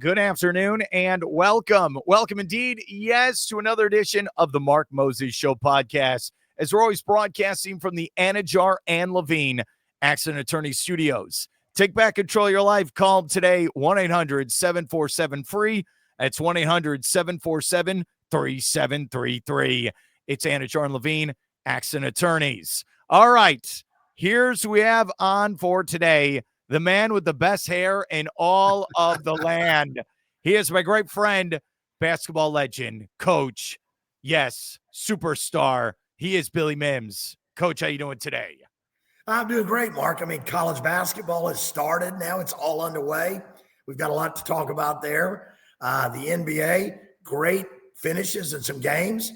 Good afternoon and welcome. Welcome indeed, yes, to another edition of the Mark Moses Show podcast, as we're always broadcasting from the Anidjar and Levine Accident Attorney Studios. Take back control of your life. Call today, 1-800-747-FREE. That's 1-800-747-3733. It's Anidjar and Levine Accident Attorneys. All right, here's who we have on for today. The man with the best hair in all of the land. He is my great friend, basketball legend, coach. Yes, superstar. He is Billy Mims. Coach, how you doing today? I'm doing great, Mark. I mean, college basketball has started now. It's all underway. We've got a lot to talk about there. The NBA, great finishes in some games.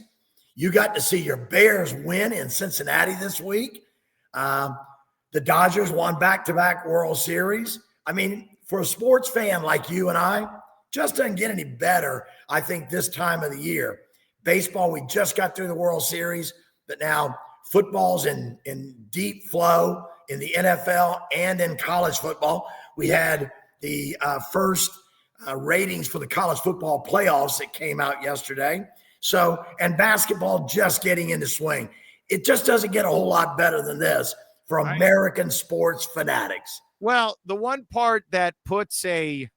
You got to see your Bears win in Cincinnati this week. The Dodgers won back-to-back World Series. I mean, for a sports fan like you and I, just doesn't get any better, I think, this time of the year. Baseball, we just got through the World Series, but now football's in deep flow in the NFL and in college football. We had the first ratings for the college football playoffs that came out yesterday. So, and basketball just getting into swing. It just doesn't get a whole lot better than this for American sports fanatics. Well, the one part that puts a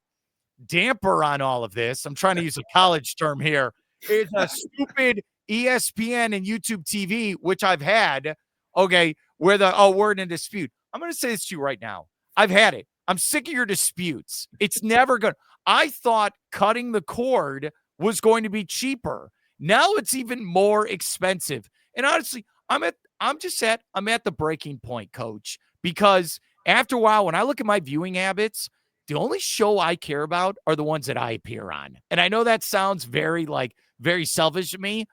damper on all of this, I'm trying to use a college term here, is a stupid ESPN and YouTube TV, which I've had, okay, where we're in a dispute. I'm going to say this to you right now. I've had it. I'm sick of your disputes. It's never going to. I thought cutting the cord was going to be cheaper. Now it's even more expensive. And honestly, I'm at the breaking point, Coach, because after a while, when I look at my viewing habits, the only show I care about are the ones that I appear on. And I know that sounds very selfish to me.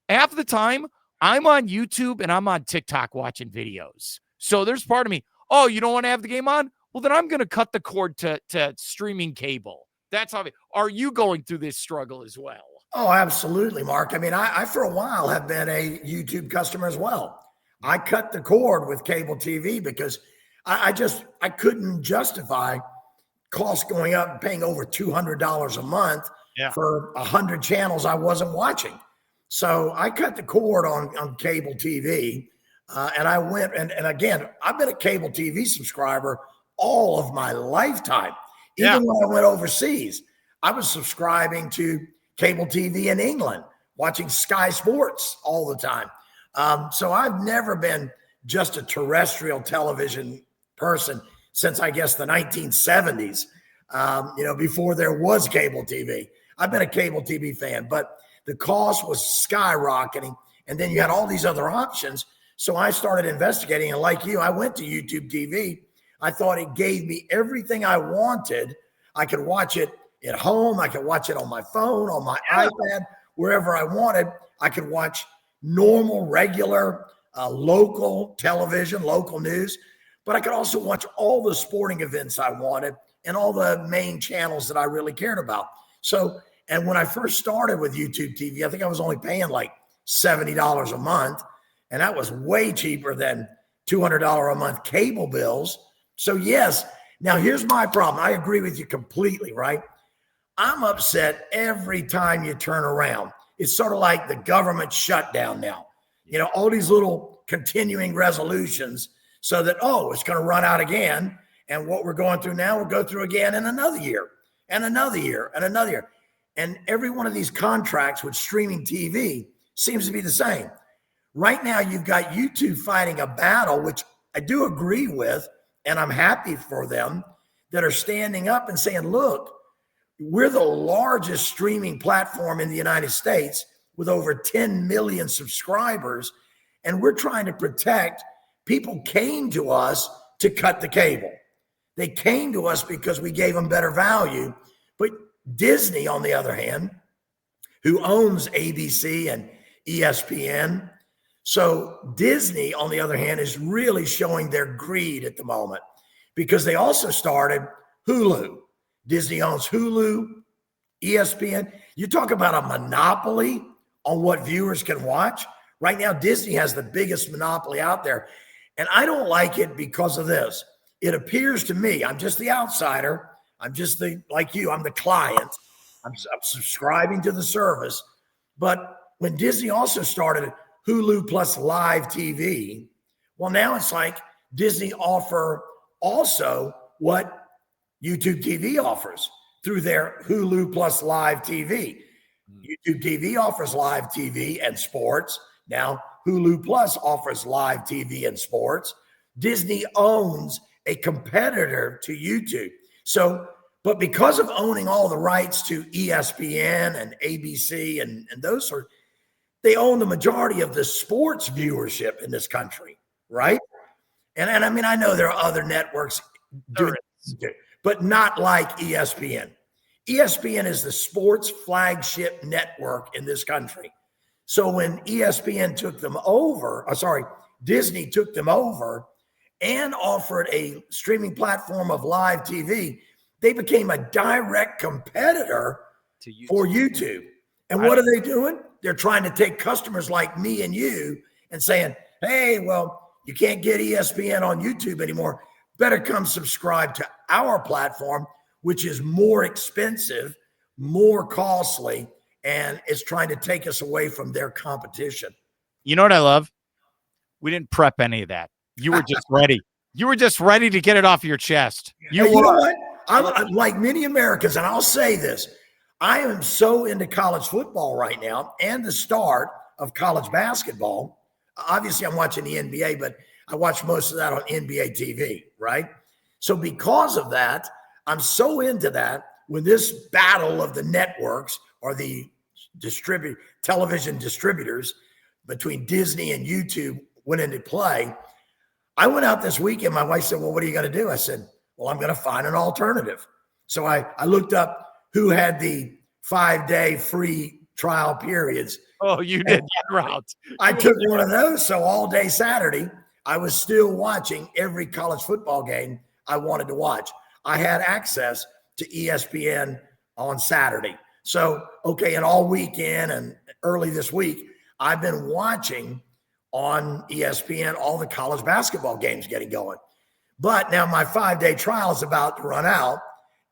Half the time, I'm on YouTube and I'm on TikTok watching videos. So there's part of me, oh, you don't want to have the game on? Well, then I'm going to cut the cord to streaming cable. That's how. Are you going through this struggle as well? Oh, absolutely, Mark. I mean, I for a while have been a YouTube customer as well. I cut the cord with cable TV because I couldn't justify costs going up and paying over $200 a month for 100 channels I wasn't watching. So I cut the cord on cable TV, and I went, and again, I've been a cable TV subscriber all of my lifetime. Even when I went overseas, I was subscribing to cable TV in England, watching Sky Sports all the time. So I've never been just a terrestrial television person since, I guess, the 1970s, before there was cable TV. I've been a cable TV fan, but the cost was skyrocketing, and then you had all these other options. So I started investigating, and like you, I went to YouTube TV. I thought it gave me everything I wanted. I could watch it at home. I could watch it on my phone, on my iPad, wherever I wanted. I could watch normal, regular, local television, local news, but I could also watch all the sporting events I wanted and all the main channels that I really cared about. So, and when I first started with YouTube TV, I think I was only paying like $70 a month, and that was way cheaper than $200 a month cable bills. So yes, now here's my problem. I agree with you completely, right? I'm upset every time you turn around. It's sort of like the government shutdown now. All these little continuing resolutions so that, it's going to run out again. And what we're going through now will go through again in another year and another year and another year. And every one of these contracts with streaming TV seems to be the same. Right now, you've got YouTube fighting a battle, which I do agree with, and I'm happy for them, that are standing up and saying, look, we're the largest streaming platform in the United States with over 10 million subscribers, and we're trying to protect. People came to us to cut the cable. They came to us because we gave them better value. But Disney, on the other hand, who owns ABC and ESPN, so Disney, on the other hand, is really showing their greed at the moment because they also started Hulu. Disney owns Hulu, ESPN. You talk about a monopoly on what viewers can watch. Right now, Disney has the biggest monopoly out there. And I don't like it because of this. It appears to me, I'm just the outsider. I'm just like you, I'm the client. I'm subscribing to the service. But when Disney also started Hulu plus live TV, well, now it's like Disney offer also what YouTube TV offers through their Hulu plus live TV. YouTube TV offers live TV and sports. Now Hulu plus offers live TV and sports. Disney owns a competitor to YouTube. So, but because of owning all the rights to ESPN and ABC and those sort, they own the majority of the sports viewership in this country, right? And I mean, I know there are other networks doing it, but not like ESPN. ESPN is the sports flagship network in this country. So when ESPN took them over, Disney took them over and offered a streaming platform of live TV, they became a direct competitor for YouTube. And what are they doing? They're trying to take customers like me and you and saying, hey, well, you can't get ESPN on YouTube anymore. Better come subscribe to our platform, which is more expensive, more costly, and is trying to take us away from their competition. You know what I love? We didn't prep any of that. You were just ready. You were just ready to get it off your chest. You know what? I'm like many Americans, and I'll say this. I am so into college football right now and the start of college basketball. Obviously, I'm watching the NBA, but I watch most of that on NBA TV, right? So because of that, I'm so into that. When this battle of the networks or the television distributors between Disney and YouTube went into play, I went out this weekend. My wife said, well, what are you going to do? I said, well, I'm going to find an alternative. So I looked up who had the 5-day free trial periods. Oh, you did that route. I took one of those. So all day Saturday, I was still watching every college football game I wanted to watch. I had access to ESPN on Saturday. So, okay, and all weekend and early this week, I've been watching on ESPN all the college basketball games getting going. But now my 5-day trial is about to run out.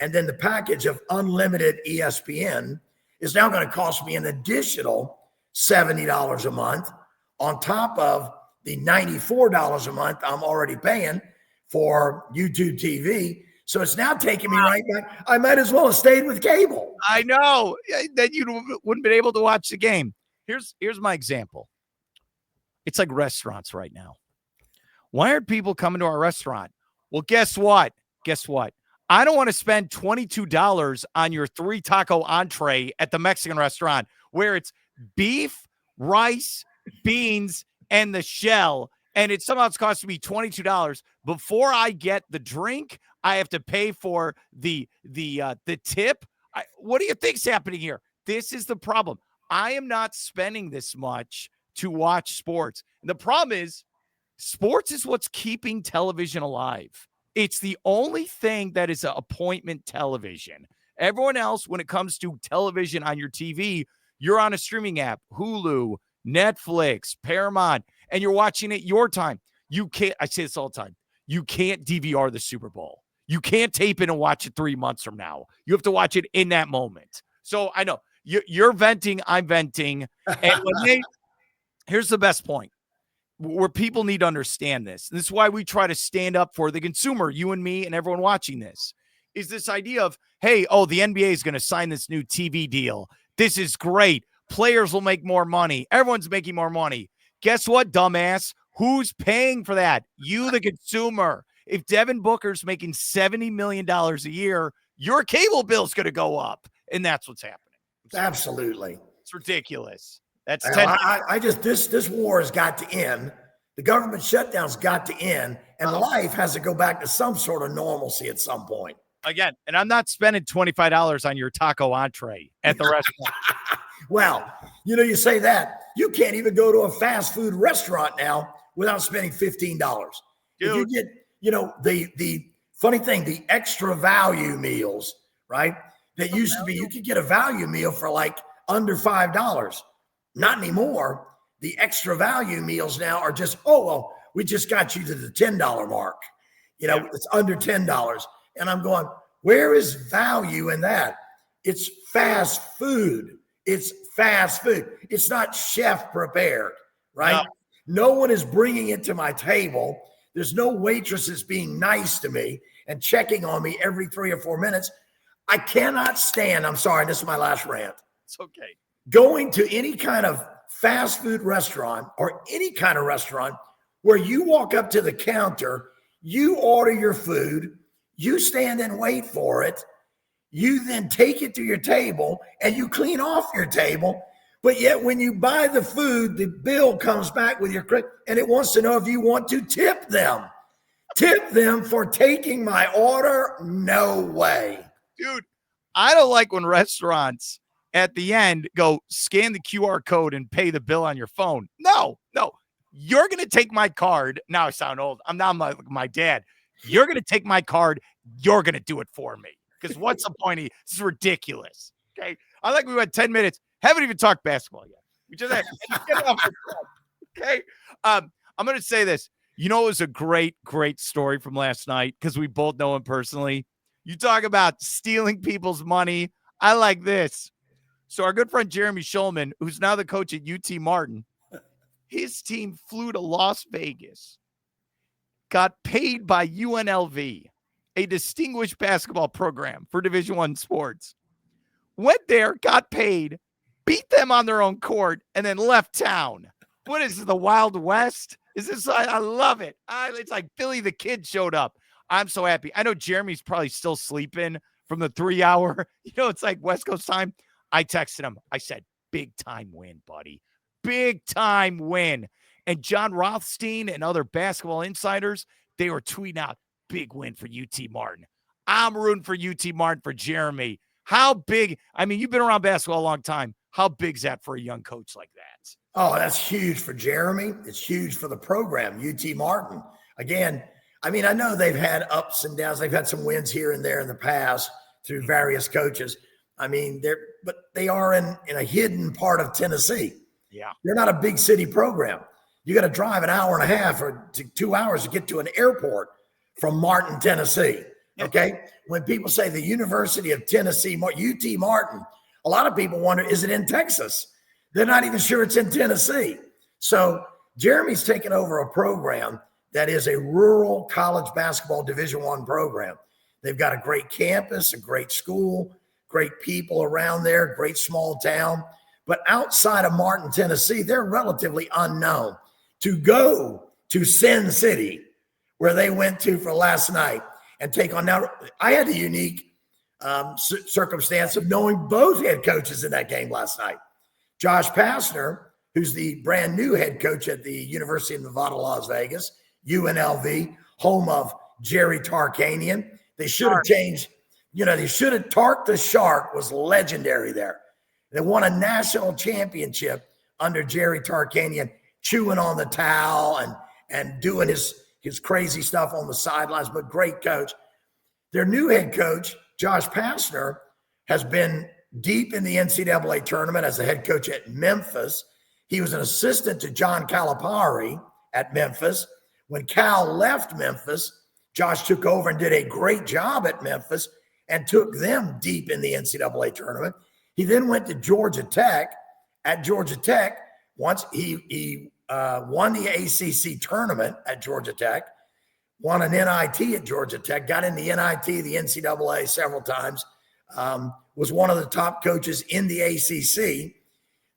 And then the package of unlimited ESPN is now going to cost me an additional $70 a month on top of the $94 a month I'm already paying for YouTube TV. So it's now taking me right back. I might as well have stayed with cable. I know. Then you wouldn't been able to watch the game. Here's my example. It's like restaurants right now. Why aren't people coming to our restaurant? Well, guess what? I don't want to spend $22 on your 3 taco entree at the Mexican restaurant where it's beef, rice, beans, and the shell. And it's costing me $22. Before I get the drink, I have to pay for the tip. What do you think's happening here? This is the problem. I am not spending this much to watch sports. And the problem is sports is what's keeping television alive. It's the only thing that is an appointment television. Everyone else, when it comes to television on your TV, you're on a streaming app, Hulu, Netflix, Paramount, and you're watching it your time. You can't, I say this all the time, you can't DVR the Super Bowl. You can't tape it and watch it 3 months from now. You have to watch it in that moment. So I know you're venting, I'm venting. And here's the best point where people need to understand this. This is why we try to stand up for the consumer, you and me and everyone watching this, is this idea of, hey, the NBA is going to sign this new TV deal. This is great. Players will make more money. Everyone's making more money. Guess what, dumbass? Who's paying for that? You, the consumer. If Devin Booker's making $70 million a year, your cable bill's going to go up. And that's what's happening. Absolutely. It's ridiculous. That's this war has got to end. The government shutdown's got to end, and life has to go back to some sort of normalcy at some point. Again, and I'm not spending $25 on your taco entree at the restaurant. Well, you say that. You can't even go to a fast food restaurant now without spending $15. If you get, the funny thing, the extra value meals, right? That used to be, you could get a value meal for like under $5. Not anymore. The extra value meals now are just, we just got you to the $10 mark. It's under $10. And I'm going, Where is value in that? It's fast food. It's fast food. It's not chef prepared, right? No one is bringing it to my table. There's no waitresses being nice to me and checking on me every 3 or 4 minutes. I cannot stand, I'm sorry, this is my last rant. It's okay. Going to any kind of fast food restaurant or any kind of restaurant where you walk up to the counter, you order your food, you stand and wait for it, you then take it to your table and you clean off your table. But yet when you buy the food, the bill comes back with your credit and it wants to know if you want to tip them. Tip them for taking my order? No way. Dude, I don't like when restaurants at the end go scan the QR code and pay the bill on your phone. No. You're going to take my card. Now I sound old. I'm not my dad. You're going to take my card. You're going to do it for me. Because what's the point of this is ridiculous. Okay. I like we went 10 minutes. Haven't even talked basketball yet. We just had, okay. I'm going to say this. You know, it was a great story from last night because we both know him personally. You talk about stealing people's money. I like this. So our good friend Jeremy Shulman, who's now the coach at UT Martin, his team flew to Las Vegas, got paid by UNLV, a distinguished basketball program for Division I sports, went there, got paid, beat them on their own court, and then left town. What is this, the Wild West? Is this? I love it. It's like Billy the Kid showed up. I'm so happy. I know Jeremy's probably still sleeping from the 3 hour. It's like West Coast time. I texted him. I said, big time win, buddy. Big time win. And John Rothstein and other basketball insiders, they were tweeting out, big win for UT Martin. I'm rooting for UT Martin for Jeremy. How big? I mean, you've been around basketball a long time. How big is that for a young coach like that? Oh, that's huge for Jeremy. It's huge for the program, UT Martin. Again, I mean, I know they've had ups and downs. They've had some wins here and there in the past through various coaches. I mean, they are in a hidden part of Tennessee. Yeah. They're not a big city program. You got to drive an hour and a half or 2 hours to get to an airport from Martin, Tennessee. Okay. When people say the University of Tennessee, UT Martin, a lot of people wonder, is it in Texas? They're not even sure it's in Tennessee. So Jeremy's taken over a program that is a rural college basketball Division I program. They've got a great campus, a great school, great people around there, great small town. But outside of Martin, Tennessee, they're relatively unknown. To go to Sin City, where they went to for last night, and take on. Now, I had the unique circumstance of knowing both head coaches in that game last night. Josh Pastner, who's the brand new head coach at the University of Nevada, Las Vegas, UNLV, home of Jerry Tarkanian. They should have changed, Tark the Shark was legendary there. They won a national championship under Jerry Tarkanian, chewing on the towel and doing his crazy stuff on the sidelines, but great coach. Their new head coach, Josh Pastner, has been deep in the NCAA tournament as a head coach at Memphis. He was an assistant to John Calipari at Memphis. When Cal left Memphis, Josh took over and did a great job at Memphis and took them deep in the NCAA tournament. He then went to Georgia Tech. At Georgia Tech, once he won the ACC tournament at Georgia Tech, won an NIT at Georgia Tech, got in the NIT, the NCAA several times, was one of the top coaches in the ACC.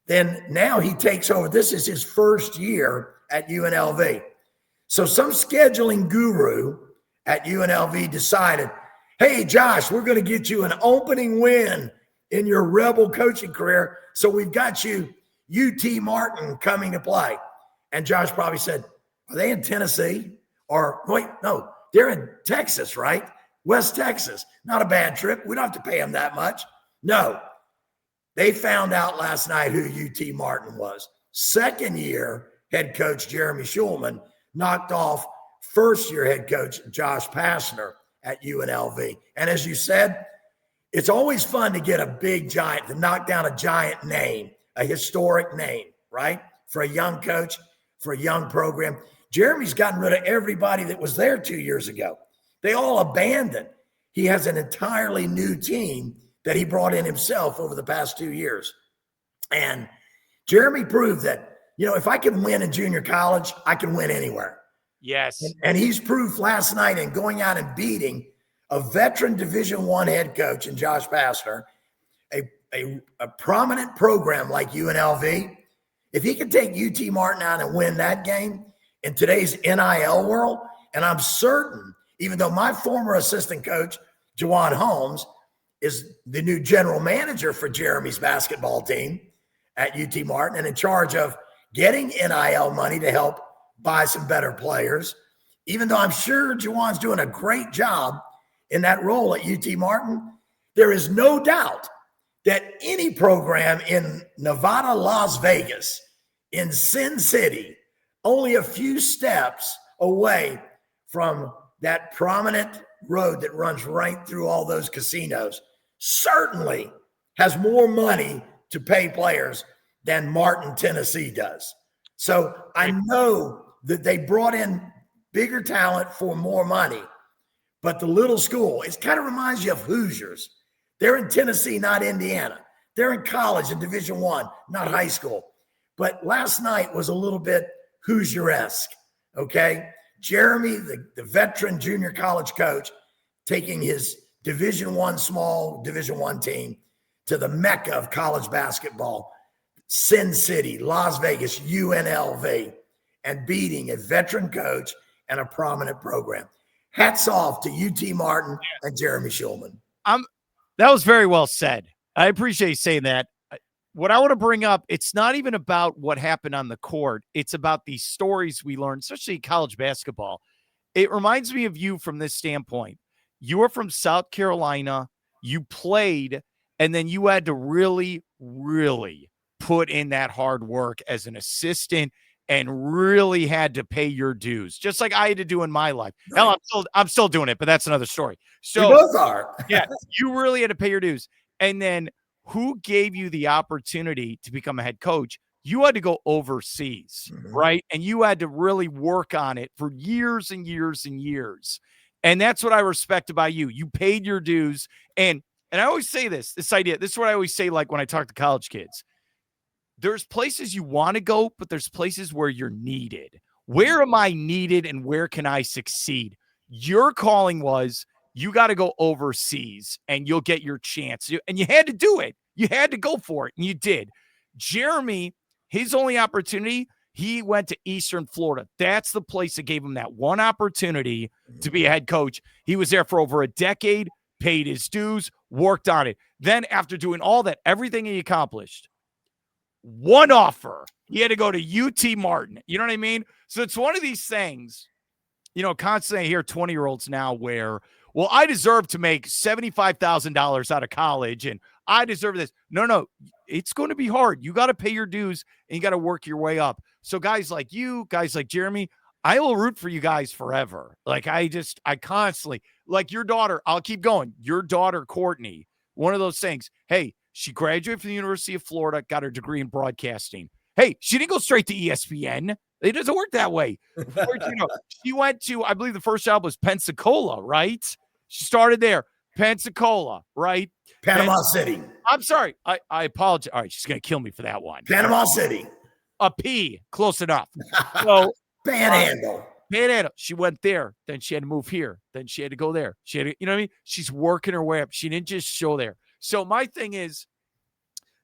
Then now he takes over. This is his first year at UNLV. So some scheduling guru at UNLV decided, hey, Josh, we're going to get you an opening win in your Rebel coaching career. So we've got you UT Martin coming to play. And Josh probably said, are they in Tennessee? Or wait, no, they're in Texas, right? West Texas. Not a bad trip. We don't have to pay them that much. No. They found out last night who UT Martin was. Second year head coach Jeremy Shulman knocked off first year head coach Josh Pastner at UNLV. And as you said, it's always fun to get a big giant, to knock down a giant name, a historic name, right? For a young coach, for a young program. Jeremy's gotten rid of everybody that was there 2 years ago. They all abandoned. he has an entirely new team that he brought in himself over the past 2 years. And Jeremy proved that, if I can win in junior college, I can win anywhere. Yes. And he's proved last night in going out and beating a veteran Division I head coach in Josh Pastner, a prominent program like UNLV. If he can take UT Martin out and win that game in today's NIL world, and I'm certain, even though my former assistant coach, Juwan Holmes, is the new general manager for Jeremy's basketball team at UT Martin and in charge of getting NIL money to help buy some better players, even though I'm sure Juwan's doing a great job in that role at UT Martin, there is no doubt that any program in Nevada, Las Vegas, in Sin City, only a few steps away from that prominent road that runs right through all those casinos, certainly has more money to pay players than Martin, Tennessee does. So I know that they brought in bigger talent for more money, but the little school, it kind of reminds you of Hoosiers. They're in Tennessee, not Indiana. They're in college in Division I, not high school. But last night was a little bit Hoosier-esque, okay? Jeremy, the veteran junior college coach, taking his Division I small Division I team to the mecca of college basketball, Sin City, Las Vegas, UNLV, and beating a veteran coach and a prominent program. Hats off to UT Martin and Jeremy Shulman. That was very well said. I appreciate you saying that. What I want to bring up, it's not even about what happened on the court. It's about these stories we learned, especially in college basketball. It reminds me of you from this standpoint. You are from South Carolina. You played, and then you had to really, really put in that hard work as an assistant and really had to pay your dues, just like I had to do in my life. Right. Hell, I'm still doing it, but that's another story. So we both are. Yeah, you really had to pay your dues. And then who gave you the opportunity to become a head coach? You had to go overseas, right? And you had to really work on it for years and years and years. And that's what I respect about you. You paid your dues. And I always say this idea, this is what I always say, like when I talk to college kids. There's places you want to go, but there's places where you're needed. Where am I needed and where can I succeed? Your calling was you got to go overseas and you'll get your chance. And you had to do it. You had to go for it, and you did. Jeremy, his only opportunity, he went to Eastern Florida. That's the place that gave him that one opportunity to be a head coach. He was there for over a decade, paid his dues, worked on it. Then after doing all that, everything he accomplished, one offer, he had to go to UT Martin. You know what I mean? So it's one of these things, constantly I hear 20-year-olds now where, well, I deserve to make $75,000 out of college and I deserve this. No, it's going to be hard. You got to pay your dues and you got to work your way up. So guys like you, guys like Jeremy, I will root for you guys forever. Like I constantly, like your daughter, I'll keep going. Your daughter, Courtney, one of those things. Hey, she graduated from the University of Florida, got her degree in broadcasting. Hey, she didn't go straight to ESPN. It doesn't work that way. She went to, I believe the first job was Pensacola, right? She started there. Pensacola, right? Panama City. I'm sorry. I apologize. All right, she's going to kill me for that one. Panama City. A P. Close enough. So Panhandle. She went there. Then she had to move here. Then she had to go there. She had to, you know what I mean? She's working her way up. She didn't just show there. So my thing is,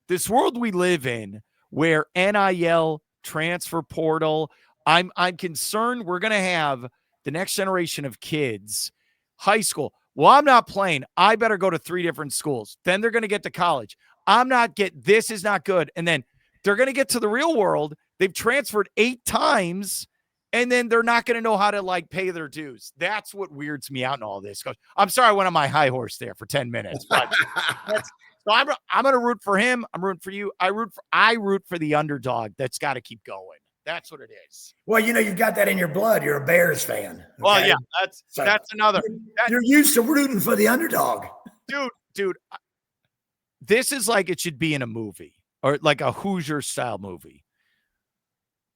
this world we live in where NIL, transfer portal, I'm concerned we're going to have the next generation of kids, high school. Well, I'm not playing. I better go to 3 different schools. Then they're going to get to college. This is not good. And then they're going to get to the real world. They've transferred 8 times, and then they're not going to know how to pay their dues. That's what weirds me out in all this. I'm sorry I went on my high horse there for 10 minutes. But so I'm going to root for him. I'm rooting for you. I root for the underdog that's got to keep going. That's what it is. Well, you've got that in your blood. You're a Bears fan. Okay? Well, yeah, that's another. You're used to rooting for the underdog. Dude, this is like it should be in a movie or like a Hoosier style movie.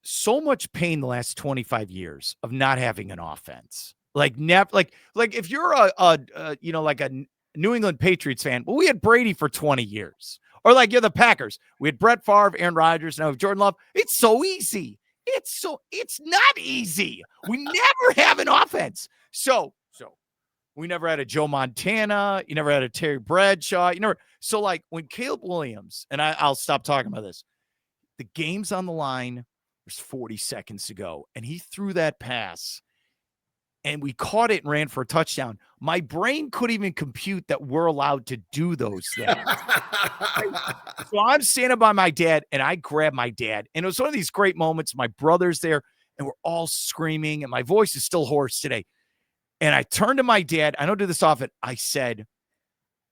So much pain the last 25 years of not having an offense. Like if you're a like a New England Patriots fan, well, we had Brady for 20 years. Or like you're the Packers. We had Brett Favre, Aaron Rodgers, now we have Jordan Love. It's so easy. It's not easy. We never have an offense. So we never had a Joe Montana. You never had a Terry Bradshaw. So like when Caleb Williams, and I'll stop talking about this. The game's on the line. There's 40 seconds to go. And he threw that pass. And we caught it and ran for a touchdown. My brain couldn't even compute that we're allowed to do those things. So I'm standing by my dad, and I grab my dad. And it was one of these great moments. My brother's there, and we're all screaming, and my voice is still hoarse today. And I turned to my dad. I don't do this often. I said,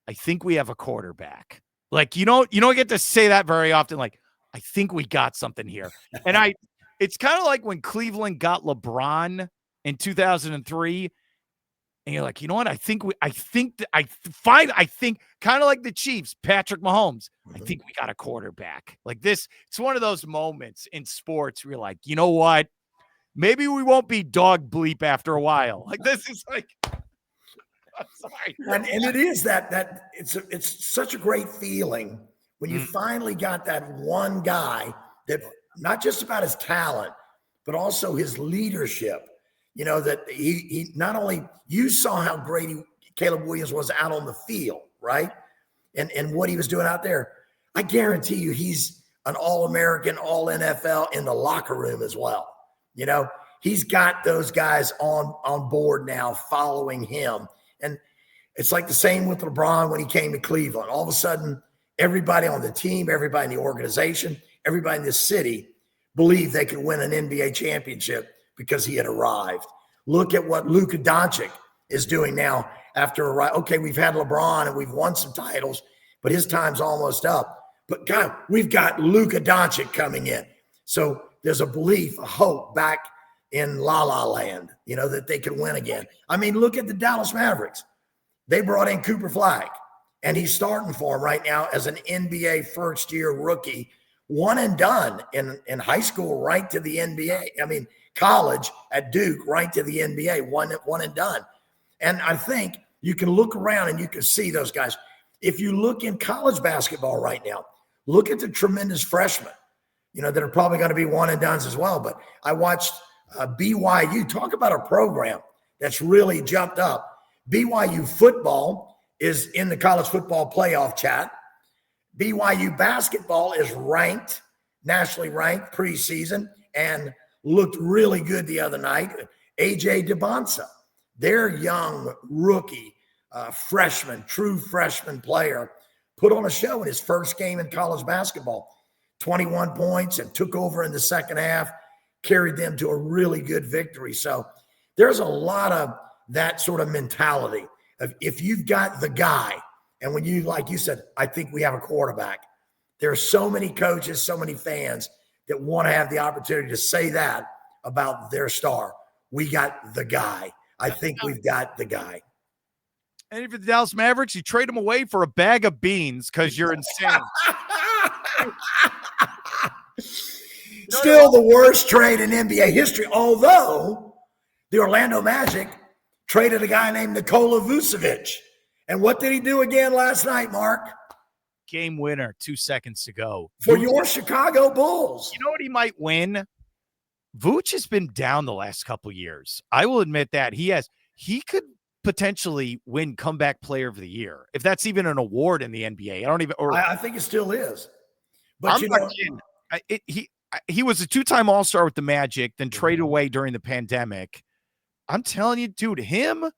I think we have a quarterback. Like, you don't get to say that very often. Like, I think we got something here. And it's kind of like when Cleveland got LeBron in 2003, and you're like, you know what? I think kind of like the Chiefs, Patrick Mahomes. I think we got a quarterback like this. It's one of those moments in sports where you're like, you know what? Maybe we won't be dog bleep after a while. Like this is like, I'm sorry. And it is that it's such a great feeling when you finally got that one guy that not just about his talent, but also his leadership. That he not only, you saw how great Caleb Williams was out on the field, right? And what he was doing out there. I guarantee you he's an All-American, All-NFL in the locker room as well. He's got those guys on board now following him. And it's like the same with LeBron when he came to Cleveland. All of a sudden, everybody on the team, everybody in the organization, everybody in this city believed they could win an NBA championship because he had arrived. Look at what Luka Doncic is doing now after okay, we've had LeBron and we've won some titles, but his time's almost up. But God, we've got Luka Doncic coming in. So there's a belief, a hope back in La La Land, that they could win again. I mean, look at the Dallas Mavericks. They brought in Cooper Flag, and he's starting for them right now as an NBA first-year rookie, one and done in high school, right to the NBA. I mean, college at Duke, right to the NBA, one and done. And I think you can look around and you can see those guys. If you look in college basketball right now, look at the tremendous freshmen, that are probably going to be one and dones as well. But I watched BYU. Talk about a program that's really jumped up. BYU football is in the college football playoff chat. BYU basketball is ranked, nationally ranked preseason, and looked really good the other night. AJ DeBonsa, their young rookie, true freshman player, put on a show in his first game in college basketball. 21 points and took over in the second half, carried them to a really good victory. So there's a lot of that sort of mentality of if you've got the guy, and when you, like you said, I think we have a quarterback. There are so many coaches, so many fans that want to have the opportunity to say that about their star. We got the guy. I think we've got the guy. And if you're the Dallas Mavericks, you trade him away for a bag of beans because you're insane. Still the worst trade in NBA history, although the Orlando Magic traded a guy named Nikola Vucevic. And what did he do again last night, Mark? Game winner, 2 seconds to go. For your Chicago Bulls. You know what he might win? Vooch has been down the last couple years. I will admit that. He could potentially win comeback player of the year, if that's even an award in the NBA. I think it still is. But he was a two-time All-Star with the Magic, then traded away during the pandemic. I'm telling you, dude, him,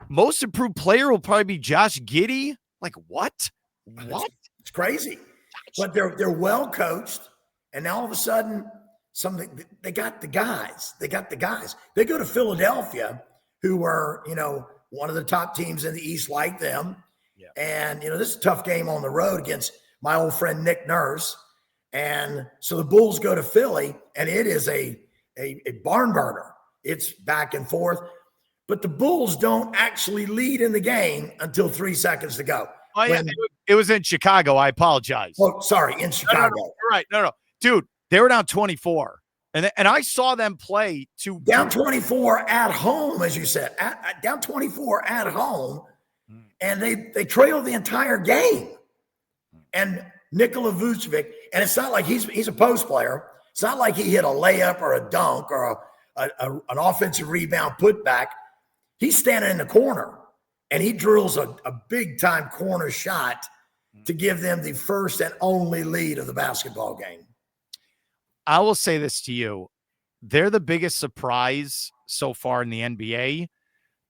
most improved player will probably be Josh Giddey. Like, what? What? It's crazy. But they're well coached, and now all of a sudden, they got the guys. They go to Philadelphia, who are, one of the top teams in the East like them. Yeah. And, this is a tough game on the road against my old friend Nick Nurse. And so the Bulls go to Philly, and it is a barn burner. It's back and forth. But the Bulls don't actually lead in the game until 3 seconds to go. Oh, yeah. It was in Chicago. I apologize. Oh, sorry, in Chicago. No, you're right. No. Dude, they were down 24. And I saw them play down 24 at home, as you said, down 24 at home, and they trailed the entire game. And Nikola Vucevic, and it's not like he's a post player. It's not like he hit a layup or a dunk or an offensive rebound putback. He's standing in the corner, and he drills a big-time corner shot to give them the first and only lead of the basketball game. I will say this to you. They're the biggest surprise so far in the NBA.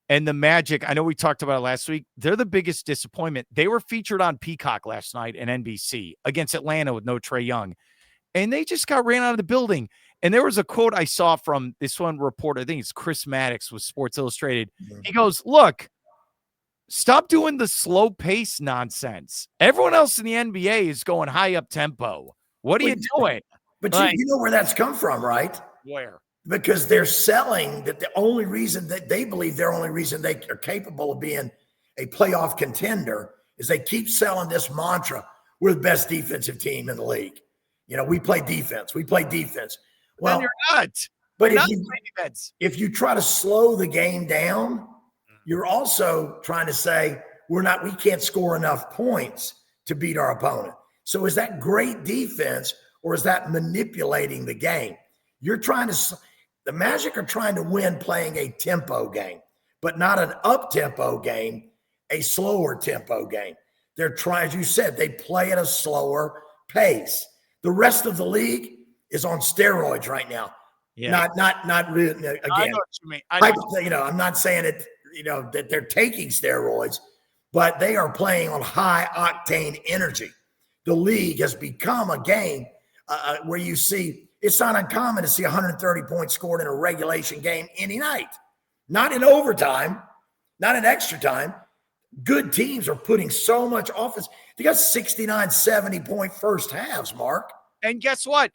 And the Magic, I know we talked about it last week, they're the biggest disappointment. They were featured on Peacock last night and NBC against Atlanta with no Trae Young. And they just got ran out of the building. And there was a quote I saw from this one reporter, I think it's Chris Maddox with Sports Illustrated. He goes, look, stop doing the slow pace nonsense. Everyone else in the NBA is going high up tempo. What are you doing? But you know where that's come from, right? Where? Because they're selling that the only reason that they believe their only reason they are capable of being a playoff contender is they keep selling this mantra. We're the best defensive team in the league. You know, we play defense. We play defense. Well, then you're not. But you're if you try to slow the game down, you're also trying to say we can't score enough points to beat our opponent. So is that great defense or is that manipulating the game? The Magic are trying to win playing a tempo game, but not an up-tempo game, a slower tempo game. They're trying, as you said, they play at a slower pace. The rest of the league is on steroids right now. Yeah. Not really, again. I know what you mean. I'm not saying it, that they're taking steroids, but they are playing on high octane energy. The league has become a game where you see it's not uncommon to see 130 points scored in a regulation game any night. Not in overtime, not in extra time. Good teams are putting so much offense. They got 69, 70-point first halves, Mark. And guess what?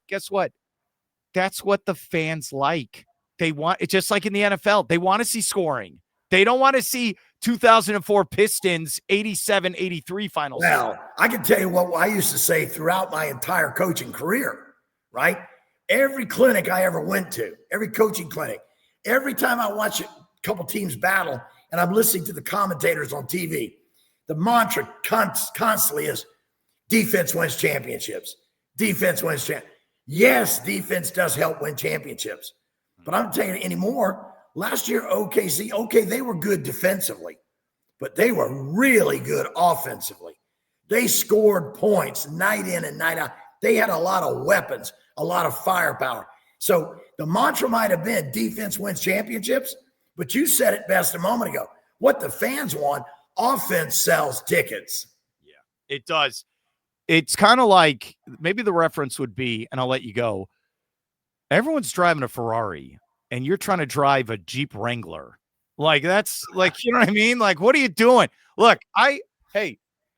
That's what the fans like. They want it's just like in the NFL. They want to see scoring. They don't want to see 2004 Pistons 87-83 finals. Now, I can tell you what I used to say throughout my entire coaching career, right? Every clinic I ever went to, every coaching clinic, every time I watch a couple teams battle and I'm listening to the commentators on TV, the mantra constantly is defense wins championships. Defense wins championships. Yes, defense does help win championships. But I'm telling you anymore, last year, OKC, they were good defensively, but they were really good offensively. They scored points night in and night out. They had a lot of weapons, a lot of firepower. So the mantra might have been defense wins championships, but you said it best a moment ago. What the fans want, offense sells tickets. Yeah, it does. It's kind of like maybe the reference would be, and I'll let you go. Everyone's driving a Ferrari and you're trying to drive a Jeep Wrangler. Like that's like, you know what I mean? Like, what are you doing? Look, I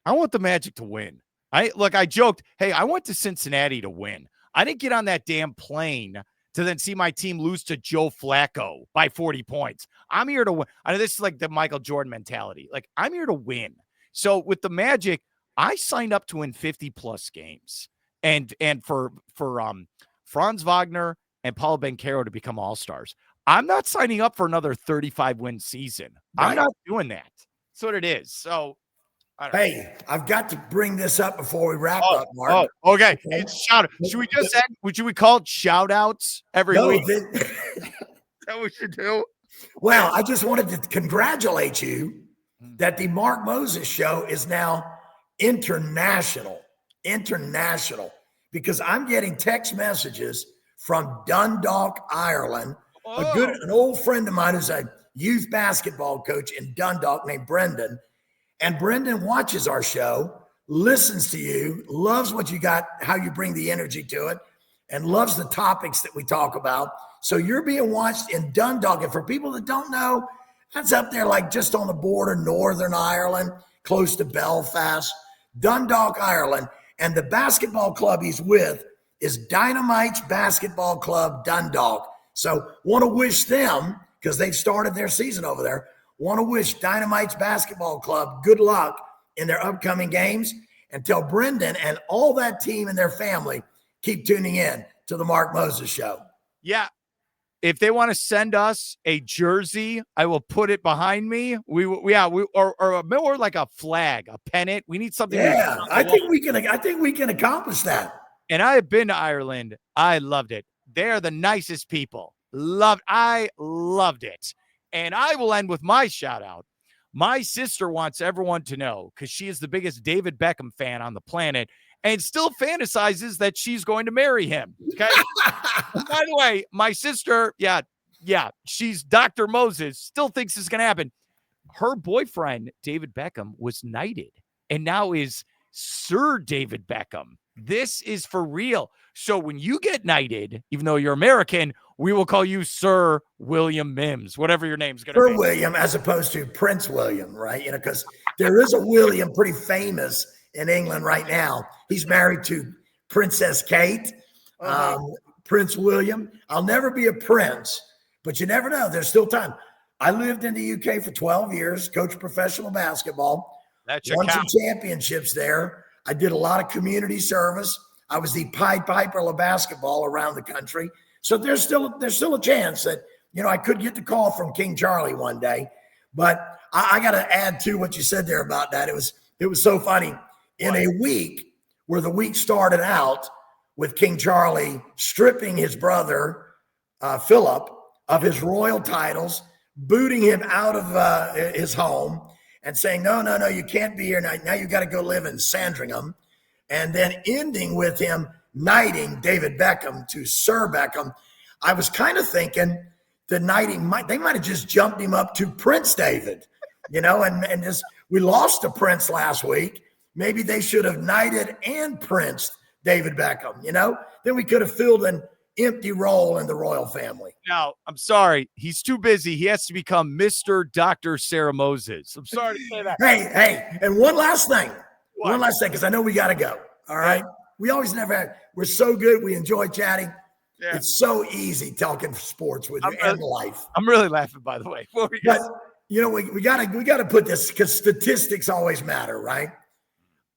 want the Magic to win. I joked, hey, I went to Cincinnati to win. I didn't get on that damn plane to then see my team lose to Joe Flacco by 40 points. I'm here to win. I know this is like the Michael Jordan mentality. Like, I'm here to win. So with the Magic, I signed up to win 50-plus games. And for Franz Wagner and Paulo Banchero to become all-stars. I'm not signing up for another 35-win season. Right. I'm not doing that. That's what it is. So, hey, I've got to bring this up before we wrap up, Mark. Oh, okay. Shout should we just end? Should we call it shout-outs every week? Is that what we should do? Well, I just wanted to congratulate you that the Mark Moses Show is now international, because I'm getting text messages from Dundalk, Ireland. An old friend of mine who's a youth basketball coach in Dundalk named Brendan. And Brendan watches our show, listens to you, loves what you got, how you bring the energy to it, and loves the topics that we talk about. So you're being watched in Dundalk. And for people that don't know, that's up there like just on the border, Northern Ireland, close to Belfast, Dundalk, Ireland. And the basketball club he's with is Dynamite's Basketball Club Dundalk. So want to wish them, because they've started their season over there, want to wish Dynamite's Basketball Club good luck in their upcoming games, and tell Brendan and all that team and their family keep tuning in to the Mark Moses Show. Yeah. If they want to send us a jersey, I will put it behind me. Or more like a flag, a pennant. We need something. Yeah, I think we can accomplish that. And I have been to Ireland. I loved it. They're the nicest people. I loved it. And I will end with my shout out. My sister wants everyone to know, because she is the biggest David Beckham fan on the planet and still fantasizes that she's going to marry him. Okay. By the way, my sister, yeah, she's Dr. Moses, still thinks this is going to happen. Her boyfriend, David Beckham, was knighted and now is Sir David Beckham. This is for real. So when you get knighted, even though you're American, we will call you Sir William Mims, whatever your name's going to be. Sir William, as opposed to Prince William, right? You know, because there is a William pretty famous in England right now. He's married to Princess Kate. Prince William. I'll never be a prince, but you never know. There's still time. I lived in the UK for 12 years, coached professional basketball, won some championships there. I did a lot of community service. I was the Pied Piper of basketball around the country. So there's still a chance that, you know, I could get the call from King Charlie one day. But I got to add to what you said there about that. It was so funny. In a week where the week started out with King Charlie stripping his brother, Philip, of his royal titles, booting him out of his home and saying, no, you can't be here. Now you got to go live in Sandringham. And then ending with him knighting David Beckham to Sir Beckham. I was kind of thinking the knighting, they might have just jumped him up to Prince David, you know, and just, we lost to Prince last week. Maybe they should have knighted and princed David Beckham, you know, then we could have filled an empty role in the royal family. Now, I'm sorry. He's too busy. He has to become Mr. Dr. Sarah Moses. I'm sorry to say that. Hey, and one last thing. What? One last thing, because I know we got to go. All right. We always we're so good. We enjoy chatting. Yeah. It's so easy talking sports with you and life. I'm really laughing, by the way. But, you know, we gotta put this, because statistics always matter, right?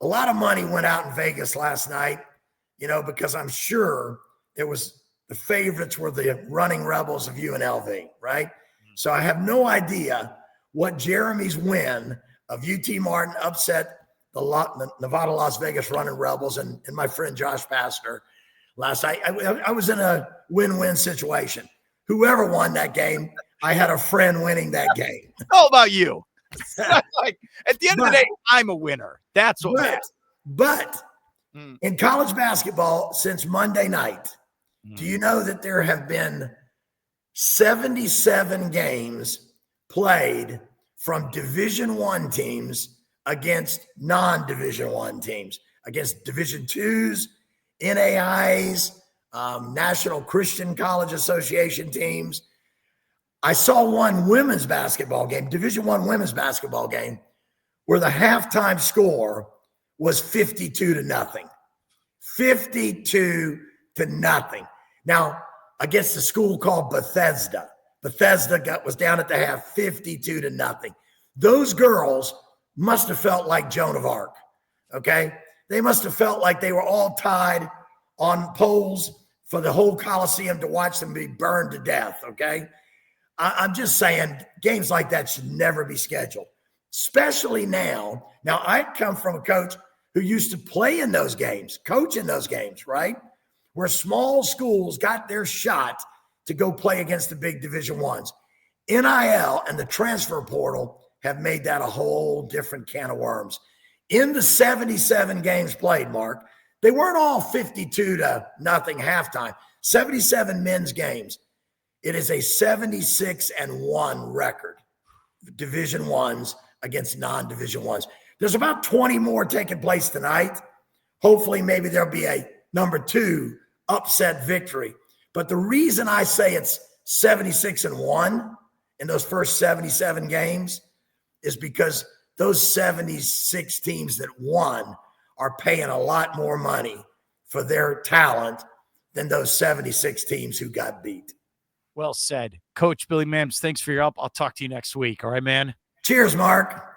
A lot of money went out in Vegas last night, you know, because I'm sure the favorites were the running rebels of UNLV, right? So I have no idea what Jeremy's win of UT Martin upset the Nevada, Las Vegas running rebels and my friend Josh Pastner last night. I was in a win-win situation. Whoever won that game, I had a friend winning that game. How about you? Like, at the end of the day, I'm a winner. That's what. But in college basketball since Monday night, do you know that there have been 77 games played from Division I teams against non-Division I teams, against Division IIs, NAIs, National Christian College Association teams? I saw one women's basketball game, Division I women's basketball game, where the halftime score was 52-0. 52-0. Now, against a school called Bethesda. Bethesda was down at the half, 52-0. Those girls must have felt like Joan of Arc, okay? They must have felt like they were all tied on poles for the whole Coliseum to watch them be burned to death, okay? I'm just saying games like that should never be scheduled, especially now. Now, I come from a coach who used to play in those games, coach in those games, right? Where small schools got their shot to go play against the big Division I's. NIL and the transfer portal have made that a whole different can of worms. In the 77 games played, Mark, they weren't all 52-0 halftime. 77 men's games. It is a 76-1 record. Division I's against non-Division I's. There's about 20 more taking place tonight. Hopefully, maybe there'll be a number 2 upset victory. But the reason I say it's 76-1 in those first 77 games is because those 76 teams that won are paying a lot more money for their talent than those 76 teams who got beat. Well said. Coach Billy Mims, thanks for your help. I'll talk to you next week. All right, man? Cheers, Mark.